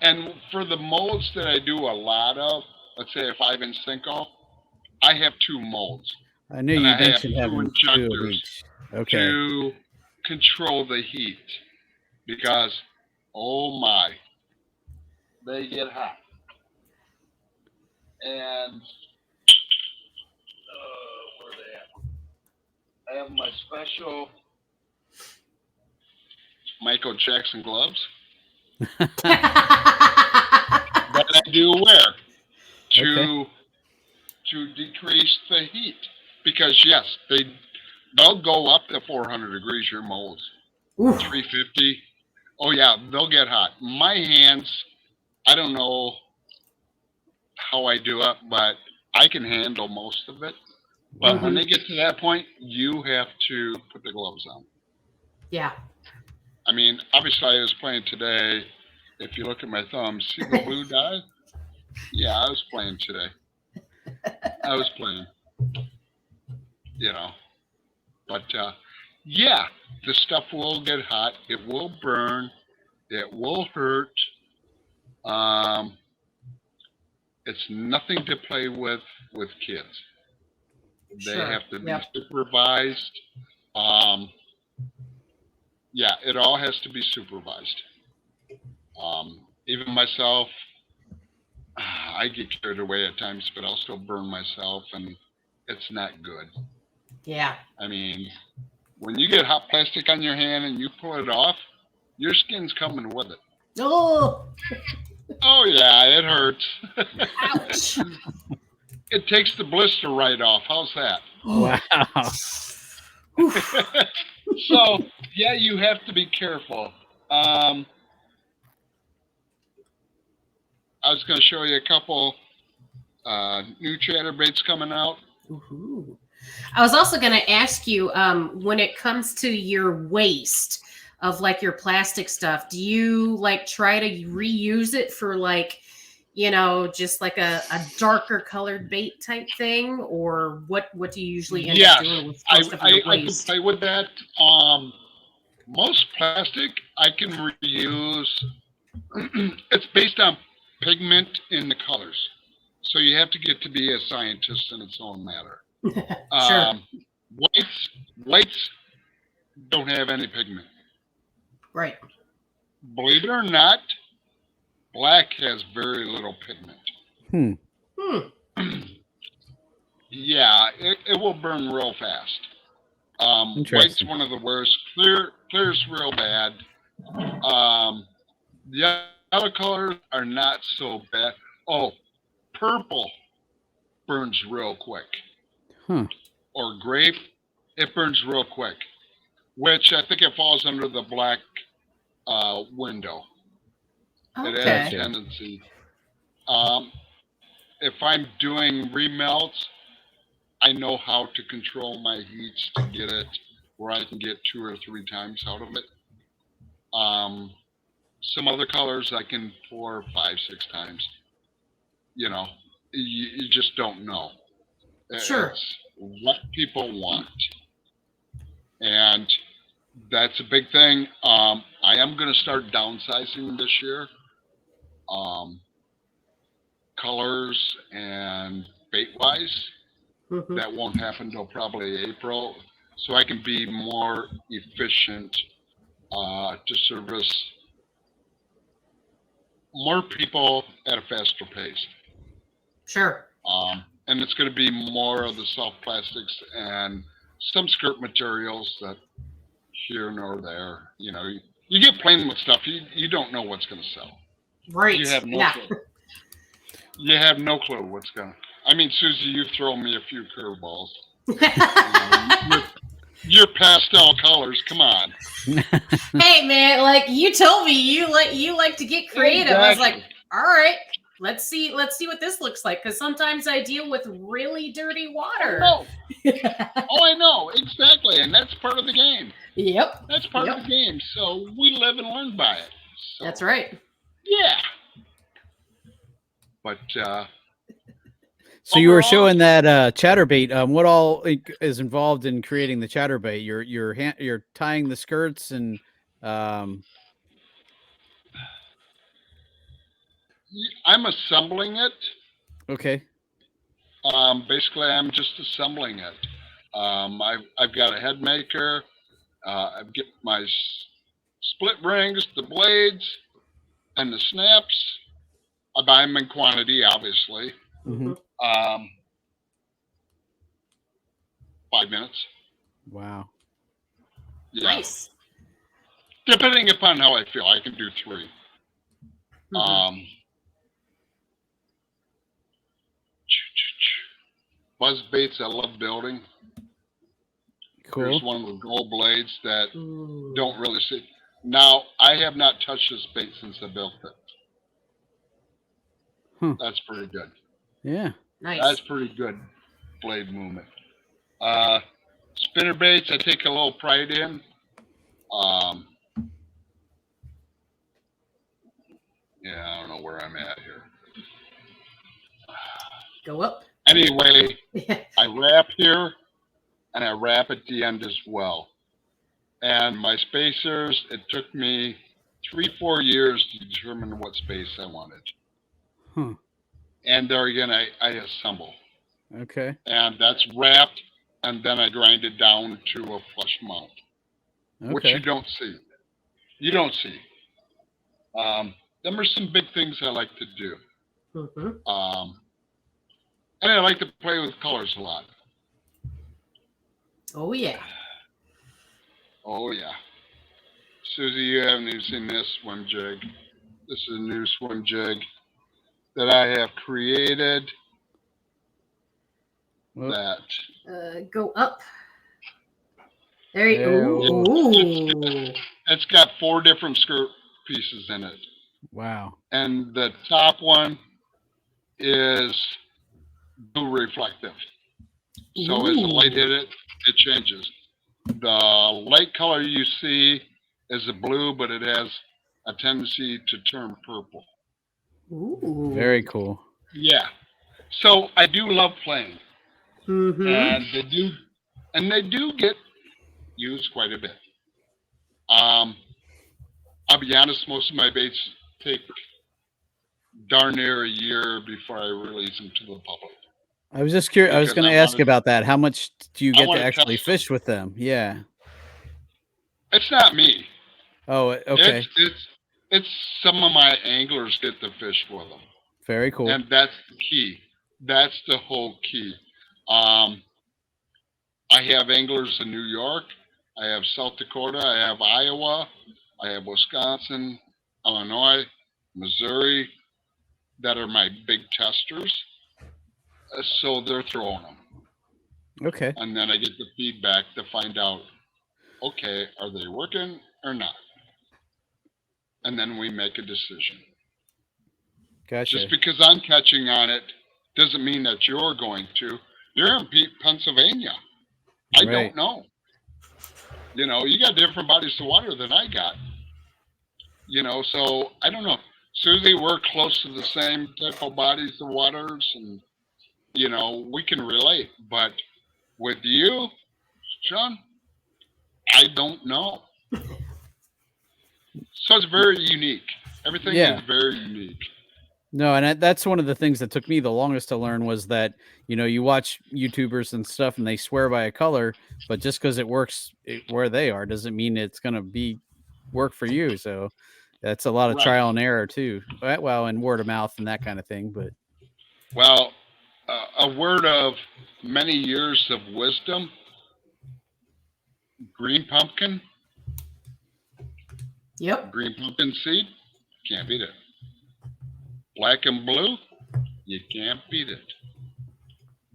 And for the molds that I do a lot of, let's say a 5-inch Cinco, I have 2 molds. I knew And you I have mentioned 2 having 2 of injectors each. Okay. to control the heat. Because, oh my, they get hot. And where are they at? I have my special Michael Jackson gloves that I do wear to decrease the heat. Because yes, they'll go up to 400 degrees, your molds. 350. Oh yeah, they'll get hot. My hands, I don't know how I do it, but I can handle most of it. But when they get to that point, you have to put the gloves on. Yeah. I mean, obviously I was playing today. If you look at my thumb, see the blue dye? Yeah, I was playing today. I was playing. You know. But yeah, the stuff will get hot. It will burn. It will hurt. It's nothing to play with kids. They have to be supervised. Yeah, it all has to be supervised. Even myself, I get carried away at times, but I'll still burn myself, and it's not good. Yeah. I mean, when you get hot plastic on your hand and you pull it off, your skin's coming with it. Oh. Oh yeah, it hurts. Ouch. It takes the blister right off. How's that? Wow. So yeah, you have to be careful. I was going to show you a couple new chatterbaits coming out. Ooh. I was also going to ask you, when it comes to your waste of like your plastic stuff, do you like try to reuse it for like, you know, just like a darker colored bait type thing, or what do you usually end up doing with most of your waste? I can play with that. Most plastic I can reuse. It's based on pigment in the colors, so you have to get to be a scientist in its own matter. Sure. Whites don't have any pigment. Right. Believe it or not, black has very little pigment. Yeah, it will burn real fast. White's one of the worst. Clear's real bad. The other colors are not so bad. Oh, purple burns real quick. Or grape, it burns real quick. Which I think it falls under the black window. Okay. It has a tendency. if I'm doing remelts, I know how to control my heats to get it where I can get 2 or 3 times out of it. Some other colors I can pour 5, 6 times. You know, you just don't know. Sure. It's what people want, and that's a big thing. I am going to start downsizing this year. Colors and bait wise. Mhm. That won't happen until probably April, so I can be more efficient to service more people at a faster pace. Sure. And it's going to be more of the soft plastics and some skirt materials that here nor there. You know, you get playing with stuff, you don't know what's going to sell. Right. You have no Yeah. clue. You have no clue what's going to. I mean, Susie, you've thrown me a few curveballs. Your pastel colors, come on. Hey man, like you told me you like to get creative. I was like, Exactly. all right, let's see what this looks like. Because sometimes I deal with really dirty water. Oh, I know, exactly, and that's part of the game. Yep. That's part of the game. So we live and learn by it. So, That's right. Yeah. But so you were overall, showing that chatterbait. What all is involved in creating the chatterbait? You're tying the skirts and I'm assembling it. okay. Basically, I'm just assembling it. I've got a head maker. I've got my split rings, the blades, and the snaps. I buy them in quantity, obviously. Mm-hmm. 5 minutes. Wow. Yeah. Nice. Depending upon how I feel, I can do 3. Mhm. Buzz baits I love building. Cool. Here's one with gold blades that Ooh. don't really see. Now, I have not touched this bait since I built it. Huh. That's pretty good. Yeah. Nice. That's pretty good blade movement. Spinner baits I take a little pride in. Yeah, I don't know where I'm at here. Go up. Anyway, I wrap here and I wrap at the end as well. And my spacers, it took me 3-4 years to determine what space I wanted. Huh. And there again, I assemble. Okay. And that's wrapped, and then I grind it down to a flush mount, which you don't see. You don't see. Them are some big things I like to do. Mhm. And I like to play with colors a lot. Oh yeah. Oh yeah. Susie, you haven't even seen this swim jig. This is a new swim jig that I have created. Well, That Go up. There you go. Ooh. it's got 4 different skirt pieces in it. wow. And the top one is blue reflective. So as the light hit it, it changes. The light color you see is a blue, but it has a tendency to turn purple. Ooh. Very cool. Yeah. So I do love playing. Mm-hmm. And they do get used quite a bit. I'll be honest, most of my baits take darn near a year before I release them to the public. I was just curious. I was Because going to ask about that. How much do you get to actually fish with them? Yeah. It's not me. Oh, okay. It's some of my anglers get to fish with them. Very cool. And that's the key. That's the whole key. I have anglers in New York. I have South Dakota. I have Iowa. I have Wisconsin, Illinois, Missouri that are my big testers. So they're throwing them. Okay. And then I get the feedback to find out, okay, are they working or not? And then we make a decision. Gotcha. Just because I'm catching on it doesn't mean that you're going to. You're in Pennsylvania. I Right. don't know. You know, you got different bodies of water than I got. You know, so I don't know. Susie, we're close to the same type of bodies of waters, and you know, we can relate. But with you, Sean, I don't know. So it's very unique. Everything Yeah. is very unique. No, and that's one of the things that took me the longest to learn was that, you know, you watch YouTubers and stuff and they swear by a color, but just because it works where they are doesn't mean it's going to be work for you. So that's a lot of Right. trial and error too. Well, and word of mouth and that kind of thing. But Well, a word of many years of wisdom: green pumpkin, Yep. green pumpkin seed, can't beat it. Black and blue, you can't beat it.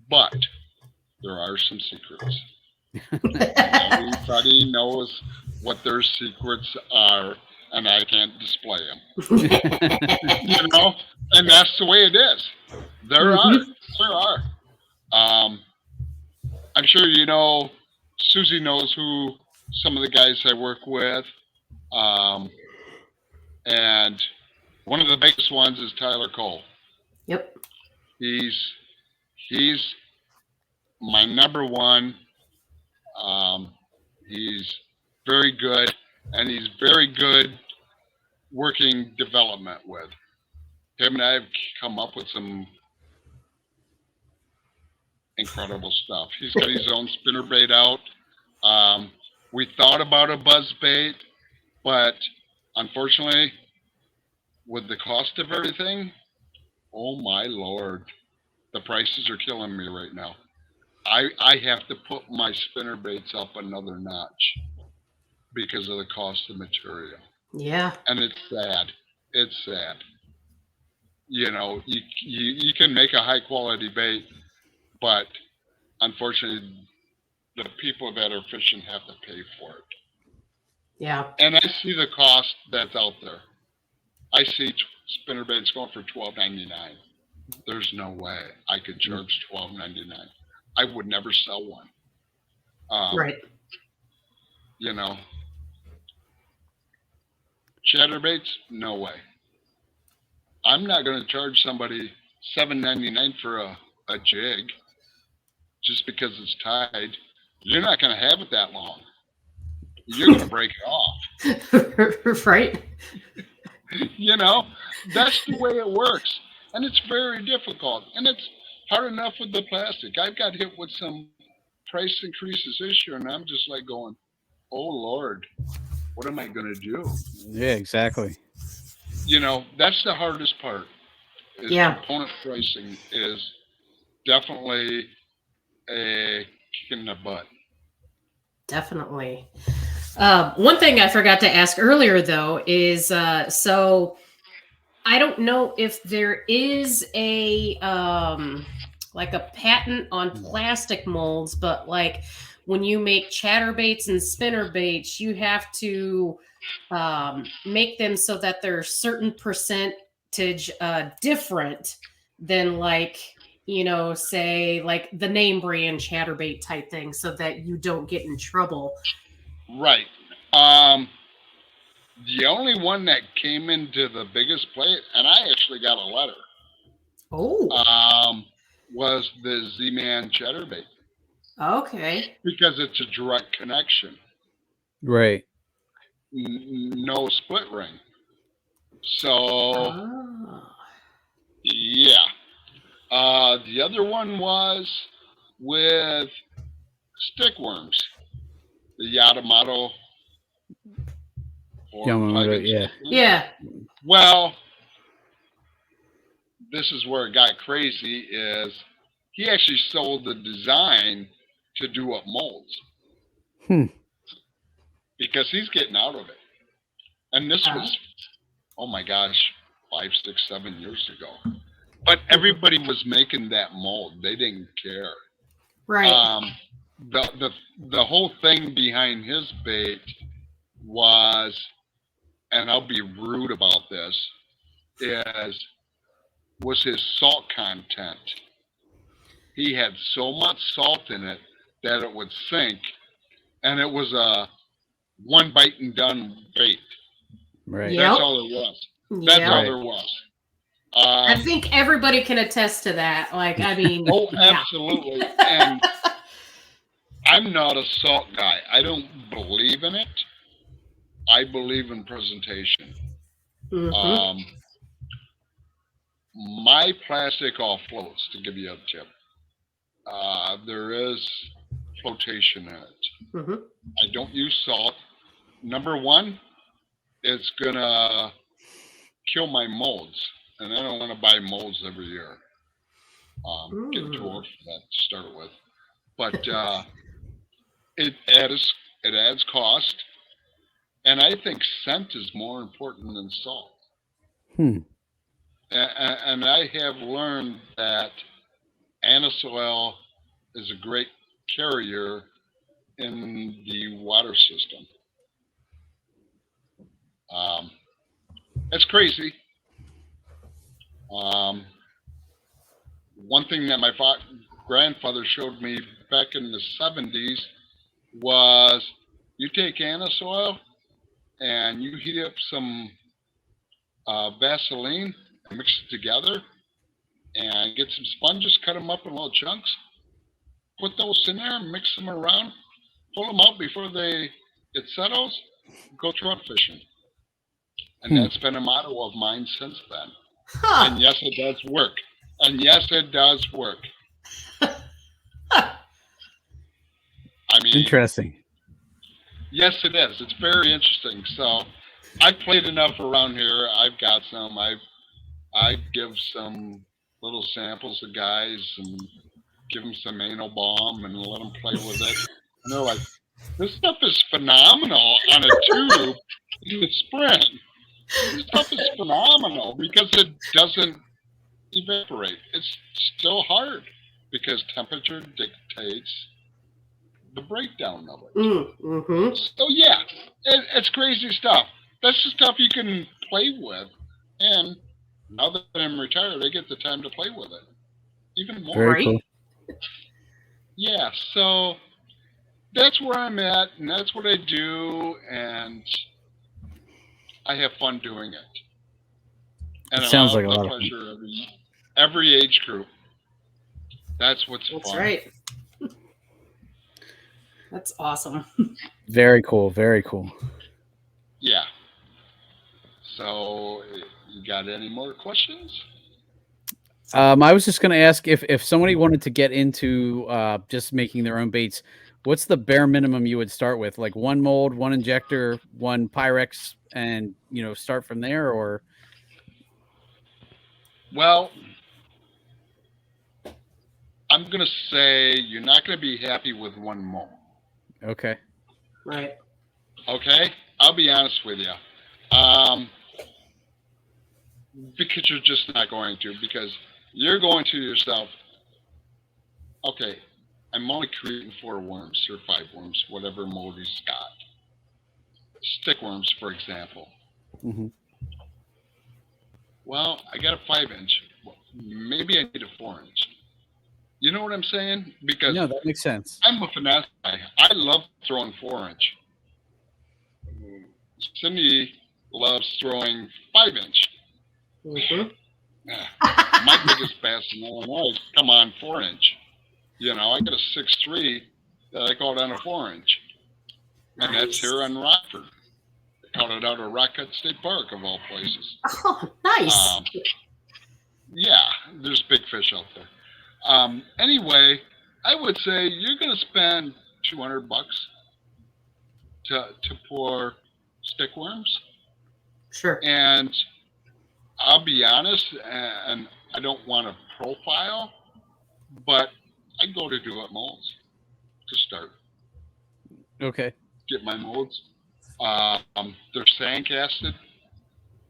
But there are some secrets. Everybody knows what their secrets are, and I can't display them. You know, and that's the way it is. There are. I'm sure you know. Susie knows who some of the guys I work with, and one of the biggest ones is Tyler Cole. Yep. He's my number one. He's very good, and he's very good working development with. Him and I have come up with some incredible stuff. He's got his own spinnerbait out. We thought about a buzz bait, but unfortunately, with the cost of everything, oh my lord, the prices are killing me right now. I have to put my spinnerbaits up another notch because of the cost of material. Yeah. And it's sad. It's sad. You know, you can make a high quality bait, but unfortunately, the people that are fishing have to pay for it. Yeah. And I see the cost that's out there. I see spinnerbaits going for $12.99. There's no way I could charge $12.99. I would never sell one. Right. You know, chatterbaits, no way. I'm not going to charge somebody $7.99 for a jig just because it's tied. You're not going to have it that long. You're going to break it off. Right. You know, that's the way it works. And it's very difficult. And it's hard enough with the plastic. I've got hit with some price increases this year, and I'm just like going, oh, Lord, what am I going to do? yeah, exactly. You know, that's the hardest part. Is Yeah. component pricing is definitely a kick in the butt. Definitely. One thing I forgot to ask earlier, though, is so I don't know if there is a like a patent on plastic molds, but like when you make chatterbaits and spinnerbaits, you have to make them so that they're certain percentage different than like, you know, say like the name brand chatterbait type thing, so that you don't get in trouble. Right. The only one that came into the biggest play, and I actually got a letter, Oh, was the Z-Man chatterbait okay. because it's a direct connection, Right. no split ring. So Oh. yeah. The other one was with stickworms, the Yamamoto. Yamamoto, yeah. Yeah. Well, this is where it got crazy. Is he actually sold the design to do up molds because he's getting out of it. And this was, oh my gosh, 5, 6, 7 years ago. But everybody was making that mold. They didn't care. Right. The whole thing behind his bait was, and I'll be rude about this, was his salt content. he had so much salt in it that it would sink, and it was a one bite and done bait. Right. That's Yep. all there was. That's Yep. all Right. there was. I think everybody can attest to that. Like, I mean, Oh, yeah. absolutely. And I'm not a salt guy. I don't believe in it. I believe in presentation. Mhm. My plastic all floats, to give you a tip. There is flotation in it. Mhm. I don't use salt. Number one, it's going to kill my molds. And I don't want to buy molds every year. Getting too old for that to start with. But it adds cost. And I think scent is more important than salt. Hmm. And I have learned that anisole is a great carrier in the water system. It's crazy. One thing that my grandfather showed me back in the 70s was you take anisole and you heat up some Vaseline and mix it together and get some sponges, cut them up in little chunks, put those in there, mix them around, pull them out before it settles, go trout fishing. And that's been a motto of mine since then. Huh. And yes, it does work. And yes, it does work. I mean, Interesting. yes, it is. It's very interesting. So I've played enough around here. I've got some. I give some little samples to guys and give them some anal bomb and let them play with it. And they're like, this stuff is phenomenal on a tube in the spring. This stuff is phenomenal because it doesn't evaporate. It's still hard because temperature dictates the breakdown of it. Mm-hmm. So yeah, it's crazy stuff. That's the stuff you can play with. And now that I'm retired, I get the time to play with it. Even more. Very Right? cool. Yeah, so that's where I'm at, and that's what I do, and I have fun doing it. And It sounds like a allow lot the of fun. pleasure of every age group. That's what's That's fun. right. That's awesome. Very cool. Very cool. Yeah. So, you got any more questions? I was just going to ask if somebody wanted to get into just making their own baits, what's the bare minimum you would start with? Like one mold, one injector, one Pyrex, and start from there, or Well, I'm going to say you're not going to be happy with one mold. okay, Right. Okay? I'll be honest with you. Because you're just not going to, because you're going to yourself, okay, I'm only creating 4 worms or 5 worms, whatever mold he's got. Stickworms, for example. mm-hmm. Well, I got a 5-inch. Maybe I need a 4-inch. You know what I'm saying? Because No, that makes sense. I'm a finesse guy. I love throwing 4-inch. Cindy loves throwing 5-inch. Mm-hmm. My biggest bass in Illinois is come on 4-inch. I got a 6'3" that I caught on a 4-inch. And that's here on Rockford. I caught it out of Rockford State Park, of all places. Oh, nice. Yeah, there's big fish out there. Anyway, I would say you're going to spend $200 to pour stickworms. Sure. And I'll be honest, and I don't want to profile, but I go to do it molds to start. Okay. Get my molds. They're sand casted.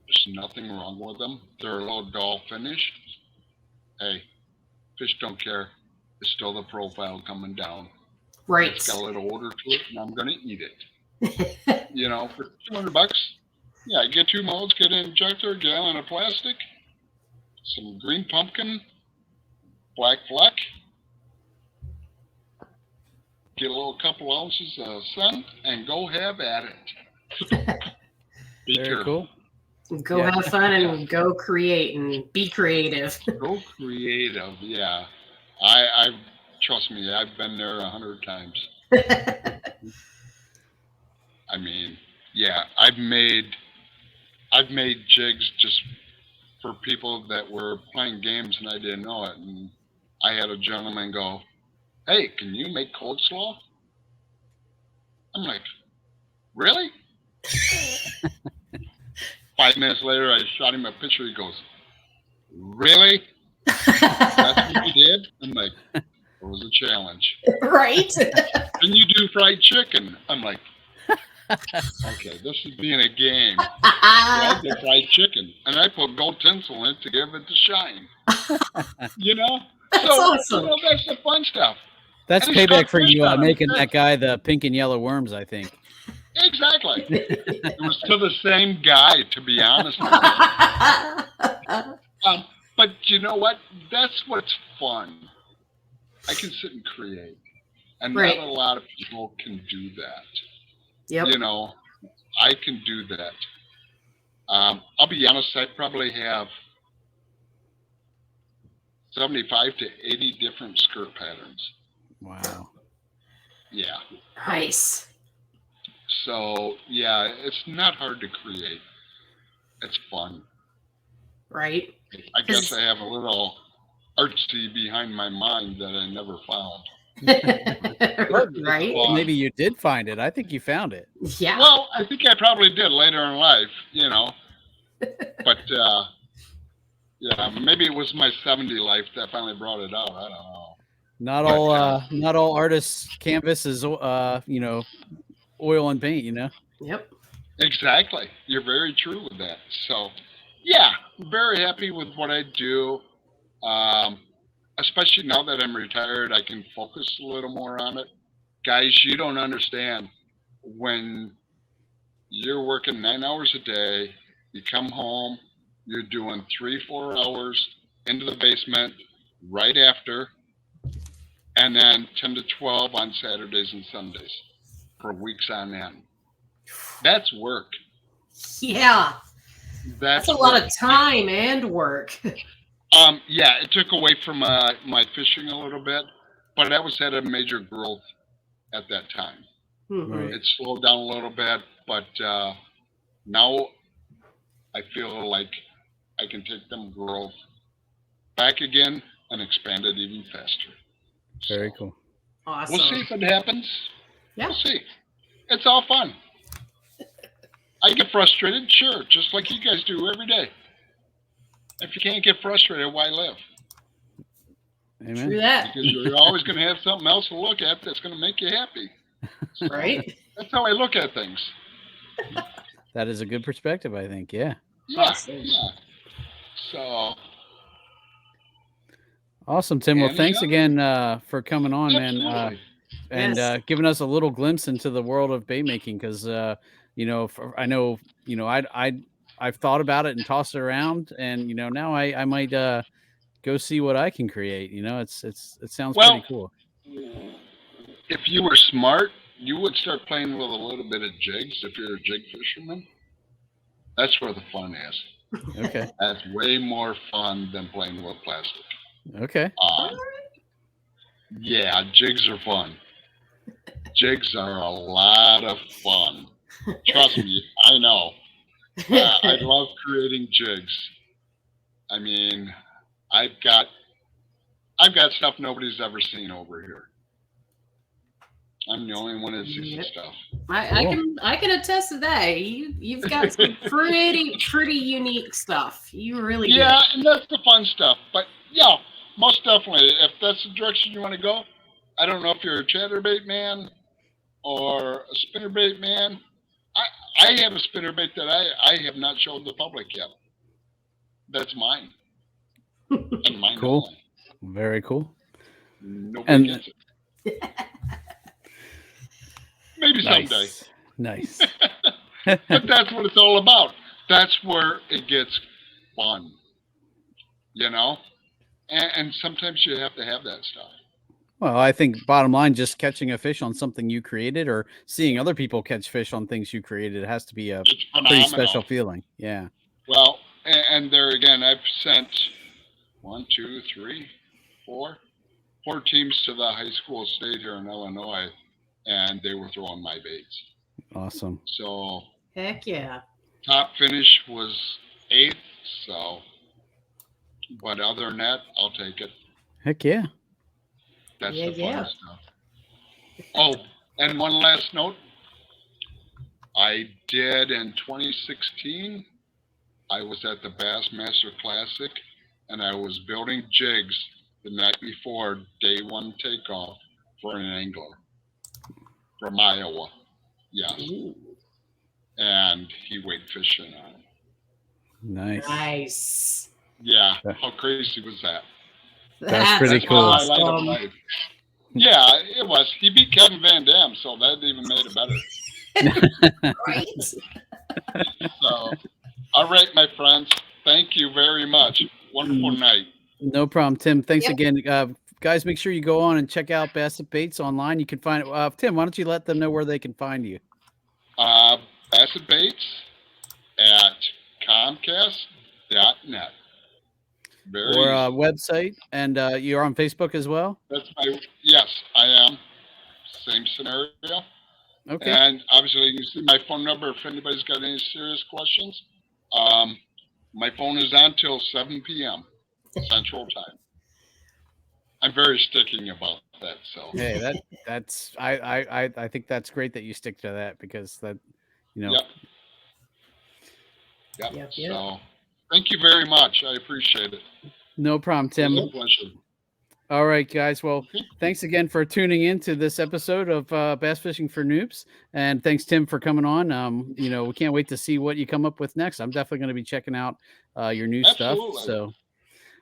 There's nothing wrong with them. They're a little dull finish. Hey, fish don't care. It's still the profile coming down. Right. It's got a little odor to it, and I'm going to eat it. For $200. Yeah, get 2 molds, get an injector, a gallon of plastic, some green pumpkin, black fleck, get a little couple ounces of scent, and go have at it. Be Very careful. cool. Go Yeah. have fun and go create and be creative. Go creative. Yeah, I trust me. I've been there 100 times. I mean, yeah, I've made jigs just for people that were playing games and I didn't know it. And I had a gentleman go, "Hey, can you make coleslaw?" I'm like, "Really?" 5 minutes later, I shot him a picture. He goes, "Really? That's what you did?" I'm like, "It was a challenge." Right? Can you do fried chicken? I'm like, "Okay, this is being a game." So I did fried chicken, and I put gold tinsel in it to give it the shine. You know? That's So, awesome. that's the fun stuff. That's And it's payback got for fish you on 'em. making that guy the pink and yellow worms, I think. Exactly. It was to the same guy, to be honest with you. But you know what? That's what's fun. I can sit and create. And Right. not a lot of people can do that. Yep. You know, I can do that. I'll be honest, I probably have 75 to 80 different skirt patterns. Wow. Yeah. Nice. So, yeah, it's not hard to create. It's fun. Right? I guess I have a little artsy behind my mind that I never found. Right? Well, Maybe you did find it. I think you found it. Yeah. Well, I think I probably did later in life, you know. But, yeah, maybe it was my 70 life that finally brought it out. I don't know. Not But, all artists' canvas is you know, oil and paint, you know. Yep. Exactly. You're very true with that. So, yeah, very happy with what I do. Especially now that I'm retired, I can focus a little more on it. Guys, you don't understand. When you're working 9 hours a day, you come home, you're doing 3-4 hours into the basement right after, and then 10 to 12 on Saturdays and Sundays for weeks on end. That's work. Yeah. That's a lot work. of time and work. Yeah, it took away from my fishing a little bit, but I was at a major growth at that time. Mhm. Right. It slowed down a little bit, but now I feel like I can take them growth back again and expand it even faster. Very So, cool. Awesome. we'll see if it happens. Yeah. We'll see. It's all fun. I get frustrated, sure, just like you guys do every day. If you can't get frustrated, why live? Amen. True that. Because you're always going to have something else to look at that's going to make you happy. So, Right? that's how I look at things. That is a good perspective, I think. Yeah. Yeah, Awesome. yeah. So, Awesome, Tim. Well, Any thanks other- again for coming on, man, absolutely. and Yes. giving us a little glimpse into the world of bait making. Because you know, I know, you know, I've thought about it and tossed it around, and you know, now I might go see what I can create. You know, it sounds Well, pretty cool. if you were smart, you would start playing with a little bit of jigs if you're a jig fisherman. That's where the fun is. Okay. That's way more fun than playing with plastic. Okay. Yeah, jigs are fun. Jigs are a lot of fun. Trust me, I know. I love creating jigs. I mean, I've got stuff nobody's ever seen over here. I'm the only one that sees Yep. the stuff. I can attest to that. You've got some pretty unique stuff. You really do. Yeah, and that's the fun stuff. But yeah, most definitely, if that's the direction you want to go, I don't know if you're a chatterbait man or a spinnerbait man. I have a spinnerbait that I have not showed the public yet. That's mine. And mine Cool. only. Very cool. Nobody gets it. Maybe someday. Nice. But that's what it's all about. That's where it gets fun. You know? And sometimes you have to have that stuff. Well, I think bottom line, just catching a fish on something you created or seeing other people catch fish on things you created, it has to be a It's pretty special phenomenal. feeling. Yeah. Well, and there again, I've sent 1, 2, 3, 4 teams to the high school state here in Illinois, and they were throwing my baits. Awesome. So Heck yeah. top finish was 8th. So, but other than that, I'll take it. Heck yeah. That's Yeah, the fun yeah. stuff. Oh, and one last note. I did in 2016. I was at the Bassmaster Classic, and I was building jigs the night before day 1 takeoff for an angler from Iowa. Yes. Ooh, And he went fishing on it. Nice. nice. Yeah. How crazy was that? That's pretty That's cool. my highlight of awesome. life. Yeah, it was. He beat Kevin Van Dam, so that even made it better. Right? So, all right, my friends. Thank you very much. Wonderful night. No problem, Tim. Thanks Yep. again. Guys, make sure you go on and check out Bass-Ett Baits online. You can find it. Tim, why don't you let them know where they can find you? Bass-Ett Baits at Comcast.net. Very Or easy. website, and you're on Facebook as well? Yes, I am. Same scenario. Okay. And obviously, you can see my phone number if anybody's got any serious questions. My phone is on till 7 p.m. Central Time. I'm very sticking about that. So Hey, that's I think that's great that you stick to that, because that, Yep. Yep. So thank you very much. I appreciate it. No problem, Tim. It's a pleasure. All right, guys. Well, thanks again for tuning in to this episode of Bass Fishing for Noobs, and thanks, Tim, for coming on. We can't wait to see what you come up with next. I'm definitely going to be checking out your new Absolutely. stuff. So,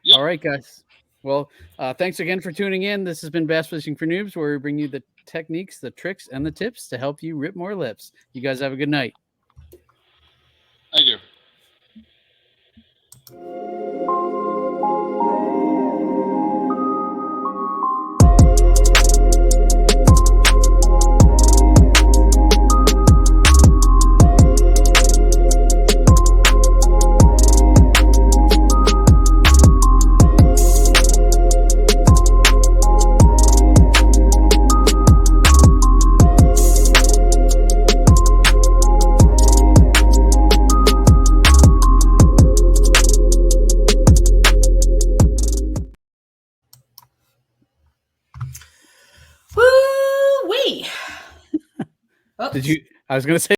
Yep. all right, guys. Well, thanks again for tuning in. This has been Bass Fishing for Noobs, where we bring you the techniques, the tricks, and the tips to help you rip more lips. You guys have a good night. Thank you. Woo-wee. Did you? I was going to say.